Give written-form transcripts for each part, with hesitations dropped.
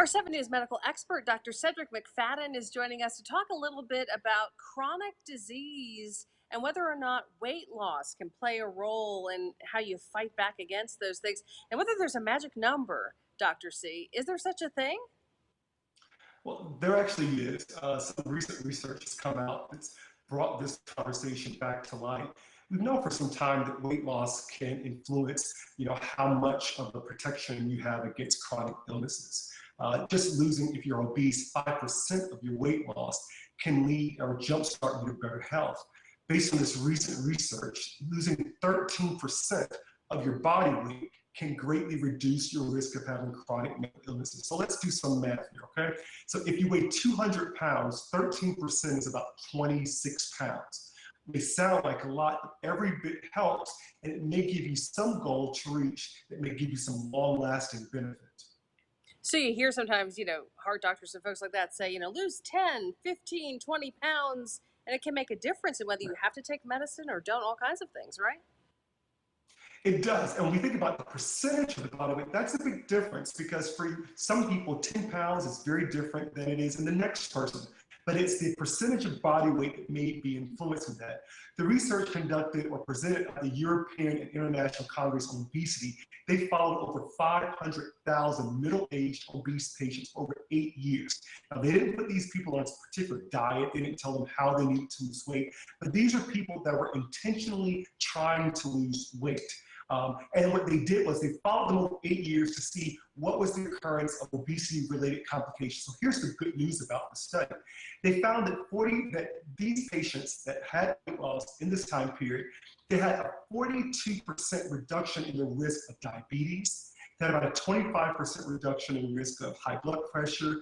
Our 7 News medical expert, Dr. Cedrek McFadden, is joining us to talk a little bit about chronic disease and whether or not weight loss can play a role in how you fight back against those things, and whether there's a magic number, Dr. C. Is there such a thing? Well, there actually is. Some recent research has come out that's brought this conversation back to light. We've known for some time that weight loss can influence, how much of the protection you have against chronic illnesses. Just losing, if you're obese, 5% of your weight loss can lead or jumpstart you to better health. Based on this recent research, losing 13% of your body weight can greatly reduce your risk of having chronic mental illnesses. So let's do some math here, okay? So if you weigh 200 pounds, 13% is about 26 pounds. It may sound like a lot, but every bit helps, and it may give you some goal to reach that may give you some long-lasting benefit. So you hear sometimes, heart doctors and folks like that say, lose 10, 15, 20 pounds, and it can make a difference in whether you have to take medicine or don't, all kinds of things, right? It does. And when we think about the percentage of the body weight, that's a big difference because for some people, 10 pounds is very different than it is in the next person. But it's the percentage of body weight that may be influencing that. The research conducted or presented at the European and International Congress on Obesity, they followed over 500,000 middle-aged obese patients over 8 years. Now, they didn't put these people on a particular diet. They didn't tell them how they needed to lose weight. But these are people that were intentionally trying to lose weight. And what they did was they followed them over 8 years to see what was the occurrence of obesity-related complications. So here's the good news about the study. They found that these patients that had weight loss in this time period, they had a 42% reduction in the risk of diabetes. They had about a 25% reduction in risk of high blood pressure,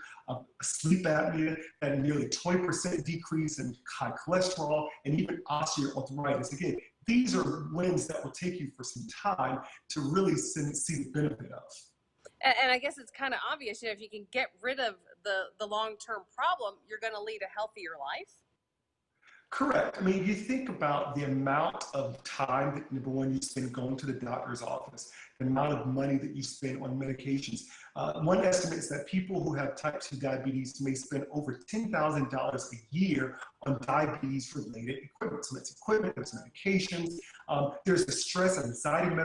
sleep apnea, and nearly 20% decrease in high cholesterol, and even osteoarthritis. Again, these are wins that will take you for some time to really see the benefit of. And I guess it's kind of obvious, if you can get rid of the long-term problem, you're going to lead a healthier life. Correct. I mean, you think about the amount of time that, number one, you spend going to the doctor's office, the amount of money that you spend on medications. One estimate is that people who have type 2 diabetes may spend over $10,000 a year on diabetes-related equipment. So that's equipment, there's medications, there's the stress and anxiety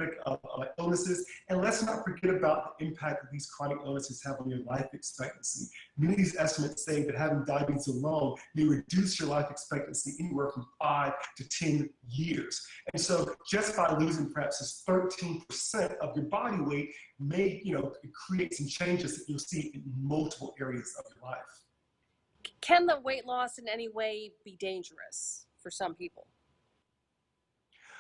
illnesses, and let's not forget about the impact that these chronic illnesses have on your life expectancy. Many of these estimates say that having diabetes alone may reduce your life expectancy anywhere from 5 to 10 years. And so just by losing perhaps just 13% of your body weight may, create some changes that you'll see in multiple areas of your life. Can the weight loss in any way be dangerous for some people?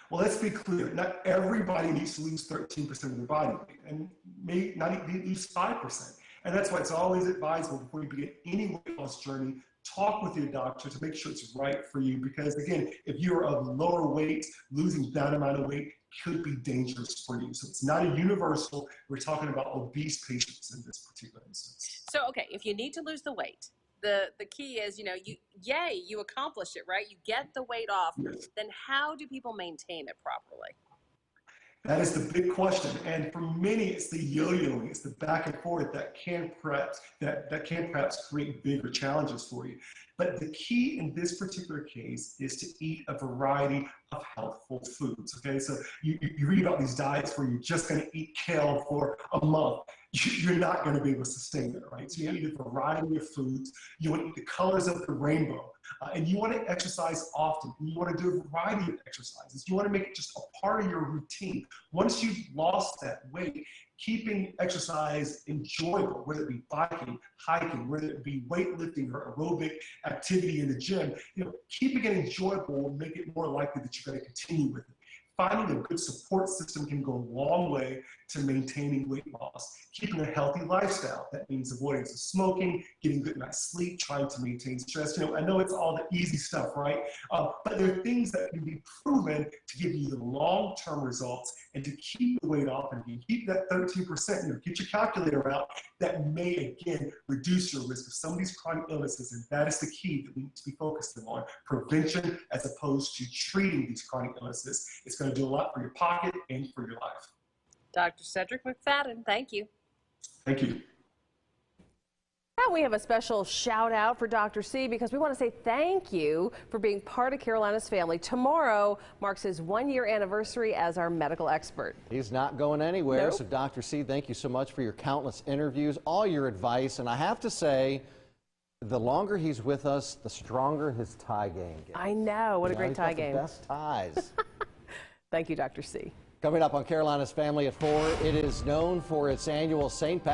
Well, let's be clear. Not everybody needs to lose 13% of their body weight, and may not even lose 5%. And that's why it's always advisable before you begin any weight loss journey, talk with your doctor to make sure it's right for you. Because again, if you're of lower weight, losing that amount of weight could be dangerous for you. So it's not a universal. We're talking about obese patients in this particular instance. So, okay, if you need to lose the weight, the key is, you accomplish it, right? You get the weight off. Yes. Then how do people maintain it properly? That is the big question, and for many, it's the yo-yoing, it's the back and forth that can perhaps create bigger challenges for you. But the key in this particular case is to eat a variety of healthful foods. Okay, so you read about these diets where you're just going to eat kale for a month. You're not going to be able to sustain it, right? So you eat a variety of foods. You want to eat the colors of the rainbow. And you want to exercise often. And you want to do a variety of exercises. You want to make it just a part of your routine. Once you've lost that weight, keeping exercise enjoyable, whether it be biking, hiking, whether it be weightlifting or aerobic activity in the gym, keeping it enjoyable will make it more likely that you're going to continue with it. Finding a good support system can go a long way to maintaining weight loss. Keeping a healthy lifestyle, that means avoidance of smoking, getting good night's sleep, trying to maintain stress. I know it's all the easy stuff, right? But there are things that can be proven to give you the long-term results and to keep the weight off, and if you keep that 13%, get your calculator out, that may, again, reduce your risk of some of these chronic illnesses, and that is the key that we need to be focusing on, prevention as opposed to treating these chronic illnesses. It's going to do a lot for your pocket and for your life. Dr. Cedrek McFadden, thank you. Thank you. we have a special shout out for Dr. C because we want to say thank you for being part of Carolina's family. Tomorrow marks his 1-year anniversary as our medical expert. He's not going anywhere. Nope. So Dr. C, thank you so much for your countless interviews, all your advice. And I have to say, the longer he's with us, the stronger his tie game gets. I know. What a great tie game. The best ties. Thank you, Dr. C. Coming up on Carolina's Family at 4, it is known for its annual St. Patrick's